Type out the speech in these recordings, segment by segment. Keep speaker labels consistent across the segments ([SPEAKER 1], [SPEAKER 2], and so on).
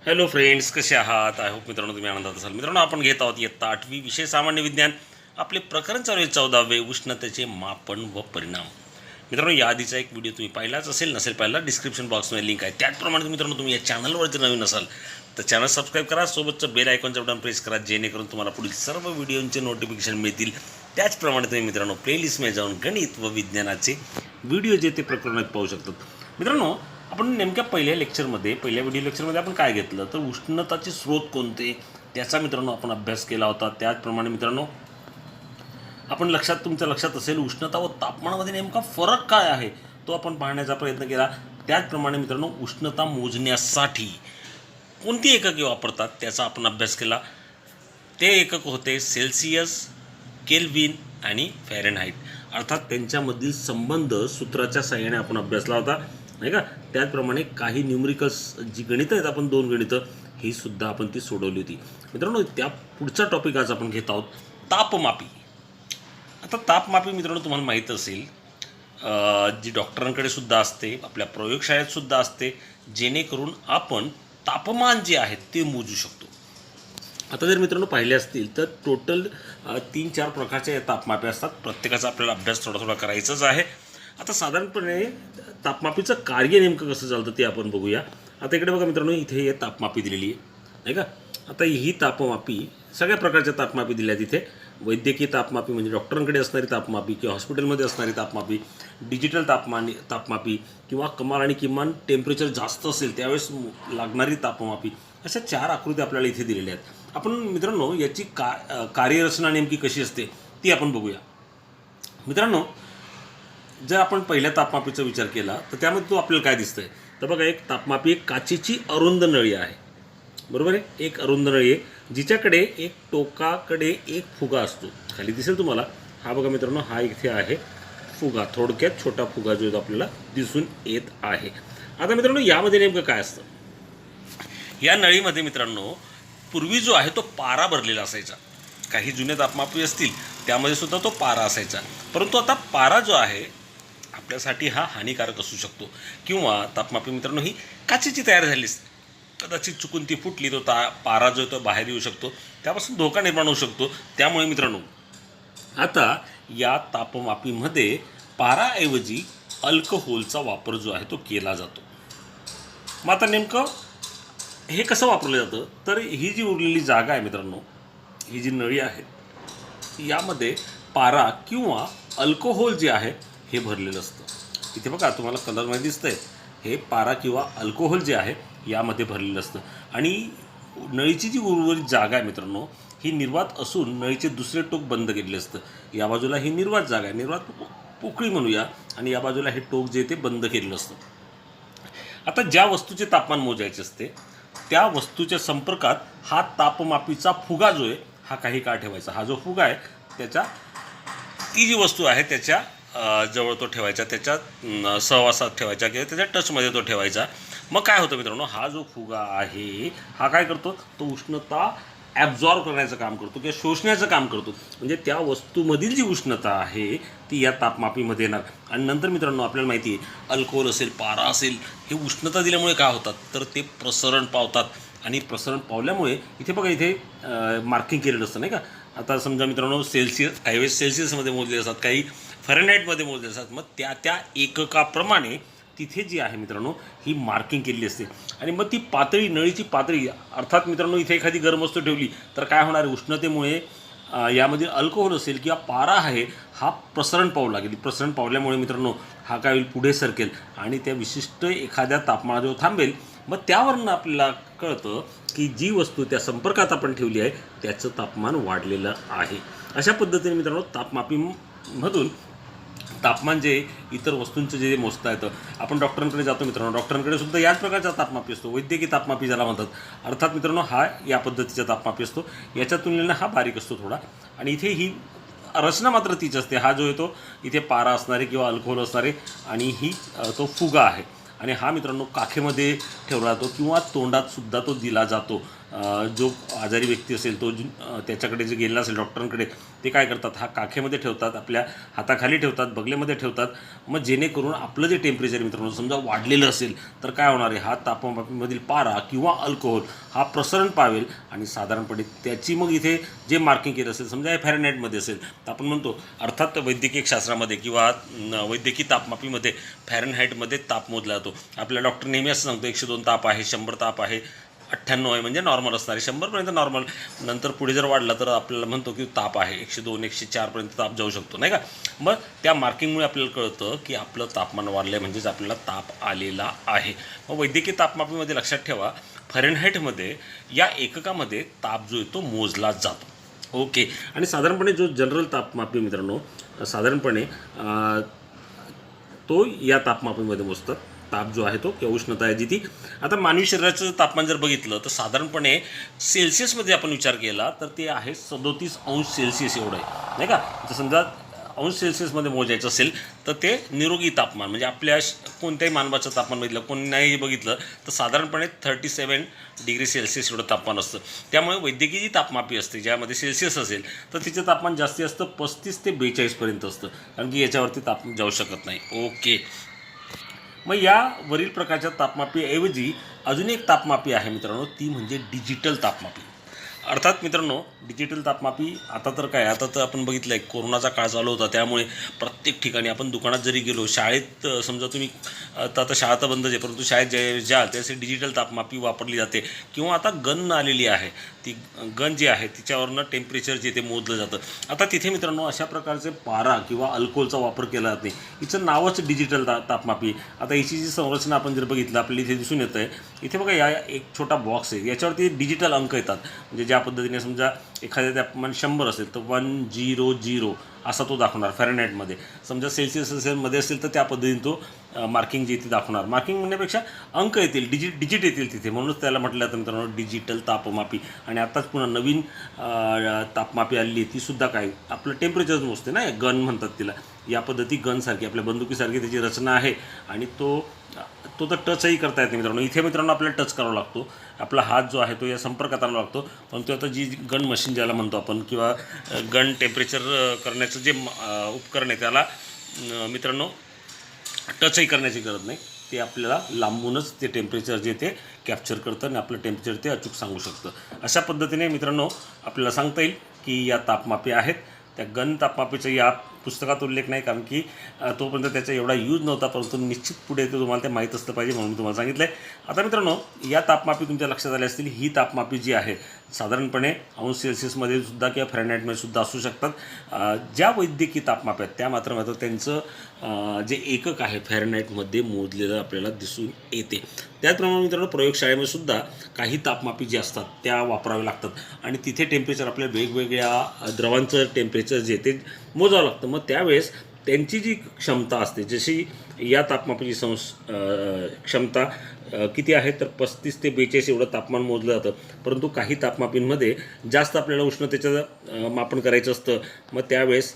[SPEAKER 1] Hello friends, कसे आहात? I hope मित्रांनो तुम्ही आनंदात असाल. मित्रांनो, आपण घेत आहोत इयत्ता 8वी विषय सामान्य विज्ञान. आपले प्रकरण चालू आहे 14वे, उष्णतेचे मापन व परिणाम. मित्रांनो, या आधीचा एक व्हिडिओ तुम्ही पाहिलाच असेल, नसेल पाहिला डिस्क्रिप्शन बॉक्समध्ये लिंक आहे. त्याचप्रमाणे मित्रांनो, तुम्ही या चॅनलवर जर नवीन असाल तर चॅनल सबस्क्राईब करा, सोबतचं बेल आयकॉनचं बटन प्रेस करा, जेणेकरून तुम्हाला पुढील सर्व व्हिडिओंचे नोटिफिकेशन मिळतील. त्याचप्रमाणे तुम्ही मित्रांनो प्लेलिस्टमध्ये जाऊन गणित व विज्ञानाचे व्हिडिओ जे ते प्रकरणात पाहू शकतात. मित्रांनो, आपण नेमक्या पहिल्या व्हिडिओ लेक्चरमध्ये आपण काय घेतलं तर उष्णताचे स्रोत कोणते त्याचा मित्रांनो आपण अभ्यास केला होता. त्याचप्रमाणे मित्रांनो आपण तुमच्या लक्षात असेल उष्णता व तापमानामध्ये नेमका फरक काय आहे तो आपण पाहण्याचा प्रयत्न केला. त्याचप्रमाणे मित्रांनो उष्णता मोजण्यासाठी कोणती एकके वापरतात त्याचा आपण अभ्यास केला. ते एकक होते सेल्सिअस, केल्विन आणि फॅरेनहाइट. अर्थात त्यांच्यामधील संबंध सूत्राच्या साहाय्याने आपण अभ्यासला होता, नाही का. त्याचप्रमाणे काही न्यूमरिकल्स जी गणितं आहेत, आपण 2 गणितं ही सुद्धा आपण ती सोडवली होती. मित्रांनो, त्या पुढचा टॉपिक आज आपण घेत आहोत तापमापी. आता तापमापी मित्रांनो तुम्हाला माहीत असेल जी डॉक्टरांकडे सुद्धा असते, आपल्या प्रयोगशाळेत सुद्धा असते, जेणेकरून आपण तापमान जे आहे ते मोजू शकतो. आता जर मित्रांनो पाहिले असतील तर टोटल 3-4 प्रकारचे तापमापे असतात. प्रत्येकाचा आपल्याला अभ्यास थोडा करायचाच आहे. आता साधारणपणे तापमापीचं कार्य नेमकं कसं चालतं ते आपण बघूया. आता इकडे बघा मित्रांनो, इथे हे तापमापी दिलेली आहे, नाही का. आता ही तापमापी सगळ्या प्रकारच्या तापमापी दिल्या आहेत. इथे वैद्यकीय तापमापी म्हणजे डॉक्टरांकडे असणारी तापमापी किंवा हॉस्पिटलमध्ये असणारी तापमापी, डिजिटल तापमापी किंवा कमाल आणि किमान टेम्परेचर जास्त असेल त्यावेळेस लागणारी तापमापी, अशा 4 आकृती आपल्याला इथे दिलेल्या आहेत. आपण मित्रांनो याची कार्यरचना नेमकी कशी असते ती आपण बघूया. मित्रांनो, जर आपण पहिल्या तापमापीचा विचार केला तर त्यामध्ये तो आपल्याला काय दिसतंय तर बघा, एक तापमापी एक काचेची अरुंद नळी आहे, बरोबर आहे. एक अरुंद नळी आहे जिच्याकडे एक टोकाकडे एक फुगा असतो. खाली दिसेल तुम्हाला, हा बघा मित्रांनो, हा इथे आहे फुगा, थोडक्यात छोटा फुगा जो आपल्याला दिसून येत आहे. आता मित्रांनो यामध्ये नेमकं काय असतं, या नळीमध्ये मित्रांनो पूर्वी जो आहे तो पारा भरलेला असायचा. काही जुने तापमापी असतील त्यामध्ये सुद्धा तो पारा असायचा, परंतु आता पारा जो आहे आपल्यासाठी हा हानिकारक असू शकतो. किंवा तापमापी मित्रांनो ही काचेची तयार झाली असते, कदाचित चुकून ती फुटली तो पारा जो तो बाहेर येऊ शकतो, त्यापासून धोका निर्माण होऊ शकतो. त्यामुळे मित्रांनो आता या तापमापीमध्ये पाराऐवजी अल्कोहोलचा वापर जो आहे तो केला जातो. मग आता नेमकं हे कसं वापरलं जातं तर ही जी उरलेली जागा आहे मित्रांनो, ही जी नळी आहे यामध्ये पारा किंवा अल्कोहोल जे आहे हे भरलेलं असतं. इथे बघा तुम्हाला कलरमध्ये दिसतंय, हे पारा किंवा अल्कोहोल जे आहे यामध्ये भरलेलं असतं. आणि नळीची जी उर्वरित जागा आहे मित्रांनो ही निर्वात असून नळीचे दुसरे टोक बंद केलेले असतं. या बाजूला ही निर्वात जागा आहे, निर्वात पोकळी म्हणूया, आणि या बाजूला हे टोक जे ते बंद केलेलं असतं. आता ज्या वस्तूचे तापमान मोजायचे असते त्या वस्तूच्या संपर्कात हा तापमापीचा फुगा जो आहे हा काही काळ ठेवायचा. हा जो फुगा आहे त्याच्या ती जी वस्तू आहे त्याच्या जवळ तो ठेवायचा, त्याच्या सहवासात ठेवायचा किंवा त्याच्या टचमध्ये तो ठेवायचा. मग काय होतं मित्रांनो, हा जो फुगा आहे हा काय करतो, तो उष्णता ॲब्झॉर्ब करण्याचं काम करतो किंवा शोषण्याचं काम करतो. म्हणजे त्या वस्तूमधील जी उष्णता आहे ती या तापमापीमध्ये येणार. आणि नंतर मित्रांनो आपल्याला माहिती आहे, अल्कोहोल असेल, पारा असेल, हे उष्णता दिल्यामुळे काय होतात तर ते प्रसरण पावतात. आणि प्रसरण पावल्यामुळे इथे बघा, इथे मार्किंग केलेलं असतं, नाही का. आता समजा मित्रांनो काही वेळेस सेल्सिअसमध्ये मोजले असतात, काही फॅरेनहाइटमध्ये मोजले असतात. मग त्या एककाप्रमाणे तिथे जी आहे मित्रांनो ही मार्किंग केलेली असते. आणि मग ती पातळी, नळीची पातळी, अर्थात मित्रांनो इथे एखादी गरम वस्तू ठेवली तर काय होणार आहे, उष्णतेमुळे यामध्ये अल्कोहोल असेल किंवा पारा आहे हा प्रसरण पावू लागेल. प्रसरण पावल्यामुळे मित्रांनो हा काय होईल, पुढे सरकेल आणि त्या विशिष्ट एखाद्या तापमानावर थांबेल. मग त्यावरून आपल्याला कळतं की जी वस्तू त्या संपर्कात आपण ठेवली आहे त्याचं तापमान वाढलेलं आहे. अशा पद्धतीने मित्रांनो तापमापीमधून तापमान जे इतर वस्तूंचं जे मोजता येतं. आपण डॉक्टरांकडे जातो मित्रांनो, डॉक्टरांकडे सुद्धा याच प्रकारचा तापमापी असतो, वैद्यकीय तापमापी ज्याला म्हणतात. अर्थात मित्रांनो हा या पद्धतीचा तापमापी असतो, याच्या तुलनेनं हा बारीक असतो थोडा. आणि इथे ही रचना मात्र तीच असते. हा जो आहे तो इथे पारा असणारे किंवा अल्कोहोल असणारे, आणि ही तो फुगा आहे. आणि हा मित्रांनो काखेमध्ये ठेवला जातो किंवा तोंडात सुद्धा तो दिला जातो. जो आजारी व्यक्ती असेल तो त्याच्याकडे जे गेलेला असेल डॉक्टरांकडे, ते काय करतात, हा काखेमध्ये ठेवतात, आपल्या हाताखाली ठेवतात, बगलेमध्ये ठेवतात. मग जेणेकरून आपलं जे टेम्परेचर मित्रांनो समजा वाढलेलं असेल तर काय होणार आहे, हा तापमापीमधील पारा किंवा अल्कोहोल हा प्रसरण पावेल आणि साधारणपणे त्याची मग इथे जे मार्किंग केलं असेल, समजा हे फॅरनहाईटमध्ये असेल तर आपण म्हणतो, अर्थात वैद्यकीय शास्त्रामध्ये किंवा वैद्यकीय तापमापीमध्ये फॅरनहाईटमध्ये ताप मोजला जातो. आपला डॉक्टर नेहमी असं सांगतो 102 ताप आहे, 100 ताप आहे, 98 आहे म्हणजे नॉर्मल असणार आहे, 100पर्यंत नॉर्मल. नंतर पुढे जर वाढला तर आपल्याला म्हणतो की ताप आहे, 102 104पर्यंत ताप जाऊ शकतो नाही का. मग त्या मार्किंगमुळे आपल्याला कळतं की आपलं तापमान वाढलं आहे, म्हणजेच आपल्याला ताप आलेला आहे. मग वैद्यकीय तापमापीमध्ये लक्षात ठेवा, फॅरनहाईटमध्ये या एककामध्ये ताप जो आहे तो मोजला जातो. ओके. आणि साधारणपणे जो जनरल तापमापी मित्रांनो साधारणपणे तो या तापमापीमध्ये मोजतात. ताप जो आहे तो किंवा उष्णता आहे जी ती, आता मानवी शरीराचं तापमान जर बघितलं तर साधारणपणे सेल्सिअसमध्ये आपण विचार केला तर ते आहे 37°C एवढं आहे नाही का. तर समजा अंश सेल्सिअसमध्ये मोजायचं असेल तर ते निरोगी तापमान, म्हणजे आपल्या कोणत्याही मानवाचं तापमान बघितलं, कोणाही बघितलं तर साधारणपणे 37°C एवढं तापमान असतं. त्यामुळे वैद्यकीय जी तापमापी असते ज्यामध्ये सेल्सिअस असेल तर तिचं तापमान जास्तीत जास्त 35 ते 42पर्यंत असतं, कारण की याच्यावरती तापमान जाऊ शकत नाही. ओके. मग या वरील प्रकारच्या तापमापीऐवजी अजून एक तापमापी आहे मित्रांनो, ती म्हणजे डिजिटल तापमापी. अर्थात मित्रांनो डिजिटल तापमापी आता तर काय, आता तर आपण बघितलं आहे कोरोनाचा काळ चालू होता, त्यामुळे प्रत्येक ठिकाणी आपण दुकानात जरी गेलो, शाळेत समजा तुम्ही आता शाळा तर बंदच आहे, परंतु शाळेत ज्याल त्यासाठी डिजिटल तापमापी वापरली जाते. किंवा आता गन आलेली आहे, ती गन जी आहे तिच्यावरनं टेम्परेचर जे ते मोजलं जातं. आता तिथे मित्रांनो अशा प्रकारचे पारा किंवा अल्कोहोलचा वापर केला जात नाही, हिचं नावच डिजिटल तापमापी. आता हिची जी संरचना आपण जर बघितलं आपल्याला इथे दिसून येतं आहे, इथे बघा या एक छोटा बॉक्स आहे, याच्यावरती डिजिटल अंक येतात. म्हणजे ज्या पद्धतीने समजा एखाद्या तापमान 100 असेल तर 100 असा तो दाखवणार फॅरनहाईटमध्ये. समजा सेल्सिअसमध्ये असेल तर त्या पद्धतीने तो मार्किंग जी ती दाखवणार. मार्किंग म्हणण्यापेक्षा अंक येतील, डिजिट येतील तिथे, म्हणूनच त्याला म्हटलं जातं मित्रांनो डिजिटल तापमापी. आणि आत्ताच पुन्हा नवीन तापमापी आलेली आहे, तीसुद्धा काय आपलं टेम्परेचर मोजते ना, गन म्हणतात तिला. या पद्धती गनसारखी आपल्या बंदुकीसारखी त्याची रचना आहे आणि तो तर टचही करता येते मित्रांनो. इथे मित्रांनो आपल्याला टच करावा लागतो, आपला हात जो आहे तो या संपर्कात आणावा लागतो. परंतु आता जी गन मशीन ज्याला म्हणतो आपण किंवा गन टेम्परेचर करण्याचं जे उपकरण आहे त्याला मित्रांनो टचही करण्याची गरज नाही, ते आपल्याला लांबूनच ते टेम्परेचर जे ते कॅप्चर करतं आणि आपलं टेम्परेचर ते अचूक सांगू शकतं. अशा पद्धतीने मित्रांनो आपल्याला सांगता येईल की या तापमापी आहेत. त्या गन तापमापीचा या पुस्तकात उल्लेख नाही, कारण की तोपर्यंत त्याचा एवढा यूज नव्हता, परंतु निश्चित पुढे ते तुम्हाला ते माहीत असलं पाहिजे म्हणून तुम्हाला सांगितलं आहे. आता मित्रांनो या तापमापी तुमच्या लक्षात आल्या असतील. ही तापमापी जी आहे साधारणपणे अंश सेल्सिअसमध्ये सुद्धा किंवा फॅरनहाईटमध्ये सुद्धा असू शकतात. ज्या वैद्यकीय तापमापी आहेत त्या मात्र त्यांचं जे एकक आहे फॅरनहाईटमध्ये मोजलेलं आपल्याला दिसून येते. त्याचप्रमाणे मित्रांनो प्रयोगशाळेमध्ये सुद्धा काही तापमापी जे असतात त्या वापरावे लागतात आणि तिथे टेम्परेचर आपल्या वेगवेगळ्या द्रवांचं टेम्परेचर जे ते मोजावं लागतं. मग त्यावेळेस त्यांची जी क्षमता असते, जशी या तापमापीची क्षमता किती आहे तर 35 ते 42 एवढं तापमान मोजलं जातं. परंतु काही तापमापींमध्ये जास्त आपल्याला उष्णतेचं मापन करायचं असतं. मग त्यावेळेस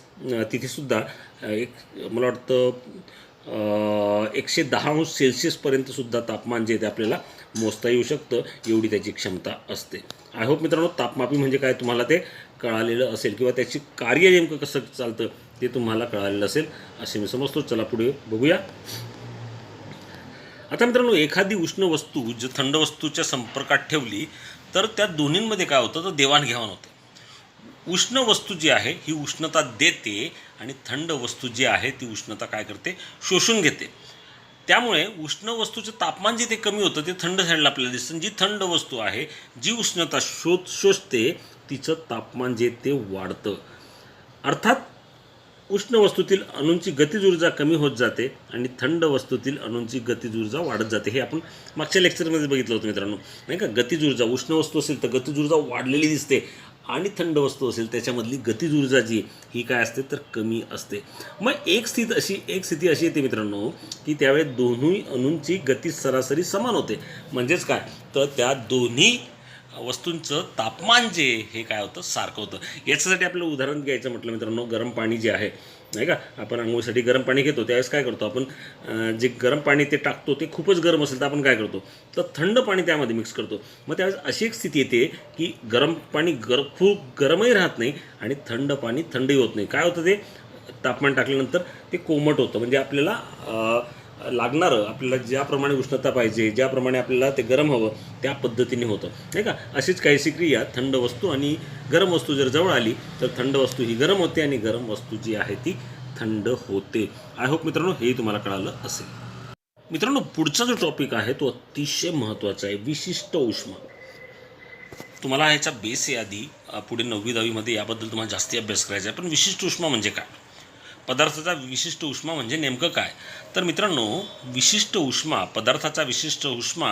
[SPEAKER 1] तिथेसुद्धा एक मला वाटतं 110°C तापमान जे ते आपल्याला मोजता येऊ शकतं, एवढी त्याची क्षमता असते. आय होप मित्रांनो तापमापी म्हणजे काय तुम्हाला ते कळालेलं असेल किंवा त्याची कार्य नेमकं कसं चालतं ते तुम्हाला कळालेलं असेल असे मी समजतो. चला पुढे बघूया. आता मित्रांनो एखादी उष्ण वस्तू जर थंड वस्तूच्या संपर्कात ठेवली तर त्या दोन्हींमध्ये काय होतं तर देवाणघेवाण होते. उष्ण वस्तू जी आहे ही उष्णता देते आणि थंड वस्तू जी आहे ती उष्णता काय करते शोषून घेते. त्यामुळे उष्ण वस्तूचं तापमान जे ते कमी होतं ते थंड साईडला आपल्याला दिसतं. जी थंड वस्तू आहे जी उष्णता शोषते तिचं तापमान जे ते वाढतं. अर्थात उष्ण वस्तूतील अणूंची गतिज ऊर्जा कमी होत जाते आणि थंड वस्तूतील अणूंची गतिज ऊर्जा वाढत जाते. हे आपण मागच्या लेक्चरमध्ये बघितलं होतं मित्रांनो नाही का. गतिज ऊर्जा उष्ण वस्तू असेल तर गतिज ऊर्जा वाढलेली दिसते आणि थंड वस्तू असेल त्याच्यामधली गतिज ऊर्जा जी ही काय असते तर कमी असते. मग एक स्थिती अशी येते मित्रांनो की त्यावेळेस दोन्ही अणूंची गती सरासरी समान होते. म्हणजेच काय तर त्या दोन्ही वस्तूंचं तापमान जे हे काय होतं सारखं होतं. याच्यासाठी आपलं उदाहरण घ्यायचं म्हटलं मित्रांनो गरम पाणी जे आहे नाही का. आपण अंघोळीसाठी गरम पाणी घेतो त्यावेळेस काय करतो आपण, जे गरम पाणी ते टाकतो ते खूपच गरम असेल तर आपण काय करतो, तर थंड पाणी त्यामध्ये मिक्स करतो. मग त्यावेळेस अशी एक स्थिती येते की गरम पाणी खूप गरमही राहत नाही आणि थंड पाणी थंडही होत नाही. काय होतं, ते तापमान टाकल्यानंतर ते कोमट होतं. म्हणजे आपल्याला लागणारं, आपल्याला ज्याप्रमाणे उष्णता पाहिजे, ज्याप्रमाणे आपल्याला ते गरम हवं त्या पद्धतीने होतं, नाही का. अशीच काहीशी क्रिया थंड वस्तू आणि गरम वस्तू जर जवळ आली तर थंड वस्तू ही गरम होते आणि गरम वस्तू जी आहे ती थंड होते. आय होप मित्रांनो हे तुम्हाला कळालं असेल. मित्रांनो, पुढचा जो टॉपिक आहे तो अतिशय महत्त्वाचा आहे, विशिष्ट उष्मा. तुम्हाला ह्याच्या बेस यादी पुढे 9वी-10वीमध्ये याबद्दल तुम्हाला जास्ती अभ्यास करायचा आहे. पण विशिष्ट उष्मा म्हणजे काय, पदार्थाचा विशिष्ट उष्मा म्हणजे नेमकं काय. तर मित्रांनो, विशिष्ट उष्मा, पदार्थाचा विशिष्ट उष्मा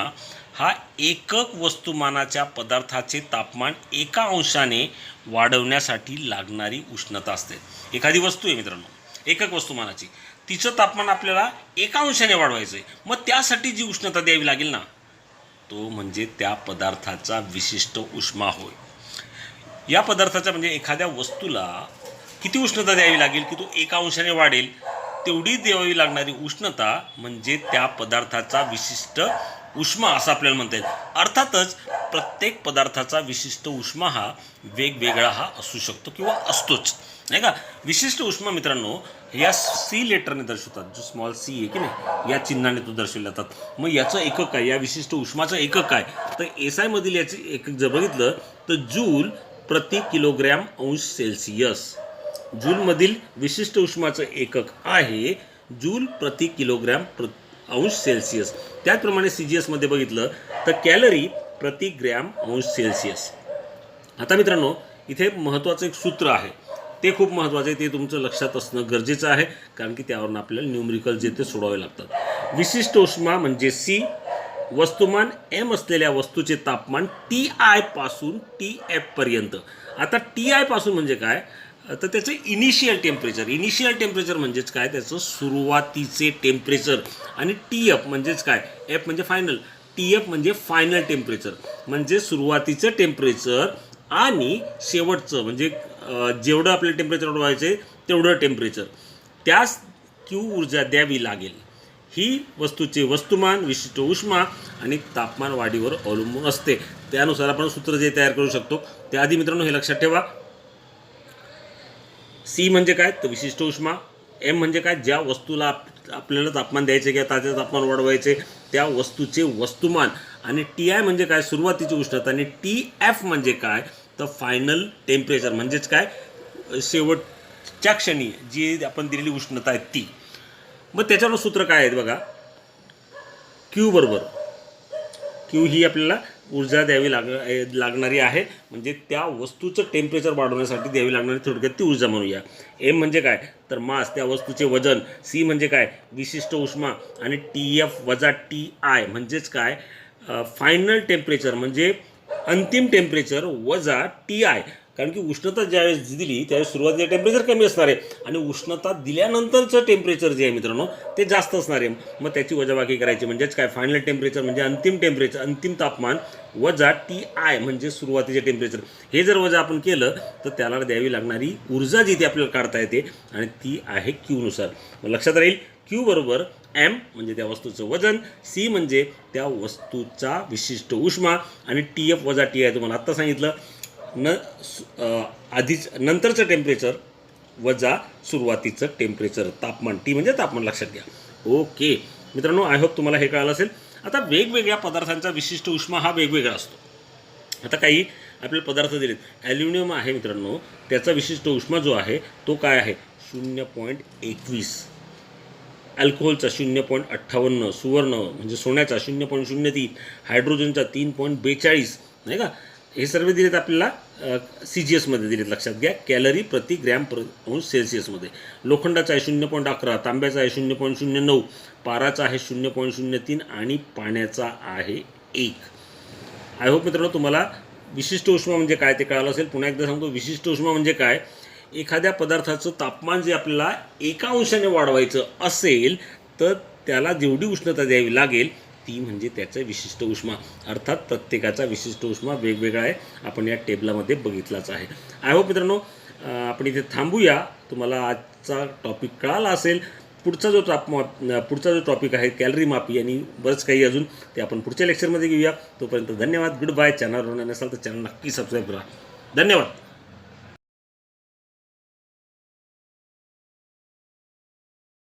[SPEAKER 1] हा एकक वस्तुमानाच्या पदार्थाचे तापमान 1 अंशाने वाढवण्यासाठी लागणारी उष्णता असते. एखादी वस्तू आहे मित्रांनो, एकक वस्तुमानाची, तिचं तापमान आपल्याला 1 अंशाने वाढवायचं आहे. मग त्यासाठी जी उष्णता द्यावी लागेल ना, तो म्हणजे त्या पदार्थाचा विशिष्ट उष्मा होय. या पदार्थाचा म्हणजे एखाद्या वस्तूला किती उष्णता द्यावी लागेल की तो 1 अंशाने वाढेल, तेवढी द्यावी लागणारी उष्णता म्हणजे त्या पदार्थाचा विशिष्ट उष्मा असं आपल्याला म्हणता येईल. अर्थातच प्रत्येक पदार्थाचा विशिष्ट उष्मा हा वेगवेगळा हा असू शकतो किंवा असतोच, नाही का. विशिष्ट उष्मा मित्रांनो या सी लेटरने दर्शवतात, जो स्मॉल सी आहे की नाही, या चिन्हाने तो दर्शवले जातात. मग याचं एकक काय, या विशिष्ट उष्माचं एकक काय, तर SI मधील याचे एकक जर बघितलं तर जूल प्रति किलोग्रॅम अंश सेल्सिअस. जूलमधील विशिष्ट उष्माचं एकक आहे जूल प्रति किलोग्रॅम अंश सेल्सिअस. त्याचप्रमाणे CGS मध्ये बघितलं तर कॅलरी प्रति ग्रॅम अंश सेल्सिअस. आता मित्रांनो, इथे महत्त्वाचं एक सूत्र आहे, ते खूप महत्त्वाचं आहे, ते तुमचं लक्षात असणं गरजेचं आहे, कारण की त्यावरून आपल्याला न्यूमरिकल जे ते सोडवावे लागतात. विशिष्ट उष्मा म्हणजे C, वस्तुमान M असलेल्या वस्तूचे तापमान TI पासून TF पर्यंत. आता TI पासून म्हणजे काय, तर त्याचं इनिशियल टेम्परेचर म्हणजेच काय, त्याचं सुरुवातीचे टेम्परेचर. आणि TF म्हणजेच काय, F म्हणजे फायनल, TF म्हणजे फायनल टेम्परेचर, म्हणजे सुरुवातीचं टेम्परेचर आणि शेवटचं म्हणजे जेवढं आपल्याला टेम्परेचर वाढवायचं आहे तेवढं टेम्परेचर, त्यास Q ऊर्जा द्यावी लागेल. ही वस्तूचे वस्तुमान, विशिष्ट उष्मा आणि तापमान वाढीवर अवलंबून असते. त्यानुसार आपण सूत्र जे तयार करू शकतो. त्याआधी मित्रांनो हे लक्षात ठेवा, C म्हणजे काय, तर विशिष्ट उष्मा. M म्हणजे काय, ज्या वस्तूला आपल्याला तापमान द्यायचे किंवा त्याचे तापमान वाढवायचे त्या वस्तूचे वस्तुमान. आणि TI म्हणजे काय, सुरुवातीची उष्णता. आणि TF म्हणजे काय, तर फायनल टेम्परेचर म्हणजेच काय, शेवटच्या क्षणी जी आपण दिलेली उष्णता आहे ती. मग त्याच्यावर सूत्र काय आहे बघा, Q ही आपल्याला ऊर्जा द्यावी लागणारी आहे, म्हणजे त्या वस्तूचं टेम्परेचर वाढवण्यासाठी द्यावी लागणारी थोडक्यात ती ऊर्जा म्हणूया. M म्हणजे काय, तर मास, त्या वस्तूचे वजन. C म्हणजे काय, विशिष्ट उष्मा. आणि TF वजा TI म्हणजेच काय, फायनल टेम्परेचर म्हणजे अंतिम टेम्परेचर वजा TI. कारण की उष्णता ज्यावेळेस दिली त्यावेळेस सुरुवातीचं टेम्परेचर कमी असणार आहे आणि उष्णता दिल्यानंतरचं टेम्परेचर जे आहे मित्रांनो ते जास्त असणार आहे. मग त्याची वजाबाकी करायची, म्हणजेच काय, फायनल टेम्परेचर म्हणजे अंतिम तापमान वजा TI म्हणजे सुरुवातीचे टेम्परेचर. हे जर वजा आपण केलं तर त्याला द्यावी लागणारी ऊर्जा जी ती आपल्याला काढता येते आणि ती आहे Q नुसार. मग लक्षात राहील, Q बरोबर M म्हणजे त्या वस्तूचं वजन, C म्हणजे त्या वस्तूचा विशिष्ट उष्मा आणि TF वजा TI तुम्हाला आत्ता सांगितलं. आधीच नंतरचं टेम्परेचर वजा सुरुवातीचं टेम्परेचर, तापमान. T म्हणजे तापमान, लक्षात घ्या. ओके मित्रांनो, आय होप तुम्हाला हे कळालं असेल. आता वेगवेगळ्या पदार्थांचा विशिष्ट उष्मा हा वेगवेगळा असतो. आता काही आपल्याला पदार्थ दिलेत. ॲल्युमिनियम आहे मित्रांनो, त्याचा विशिष्ट उष्मा जो आहे तो काय आहे, 0.21. अल्कोहोलचा 0.58, सुवर्ण म्हणजे सोन्याचा 0.03, हायड्रोजनचा 3.42, नाही का. हे सर्व दिलेत आपल्याला CGS मध्ये दिलेत, लक्षात घ्या. कॅलरी प्रति ग्रॅम अंश सेल्सिअसमध्ये. लोखंडाचा आहे 0.11, तांब्याचा आहे 0.09, पाराचा आहे 0.03 आणि पाण्याचा आहे 1. आय होप मित्रांनो तुम्हाला विशिष्ट उष्मा म्हणजे काय ते कळालं असेल. पुन्हा एकदा सांगतो, विशिष्ट उष्मा म्हणजे काय, एखाद्या पदार्थाचं तापमान जे आपल्याला 1 अंशाने वाढवायचं असेल तर त्याला जेवढी उष्णता द्यावी लागेल ती म्हणजे त्याचं विशिष्ट उष्मा. अर्थात प्रत्येकाचा विशिष्ट उष्मा वेगवेगळा आहे, आपण या टेबलामध्ये बघितलाच आहे. आय होप मित्रांनो आपण इथे थांबूया. तुम्हाला आजचा टॉपिक कळाला असेल. पुढचा जो टॉपिक आहे कॅलरी मापी आणि बरंच काही अजून ते आपण पुढच्या लेक्चरमध्ये घेऊया. तोपर्यंत धन्यवाद. Good bye. चॅनलवर नसाल तर चॅनल नक्की सबस्क्राईब करा. धन्यवाद.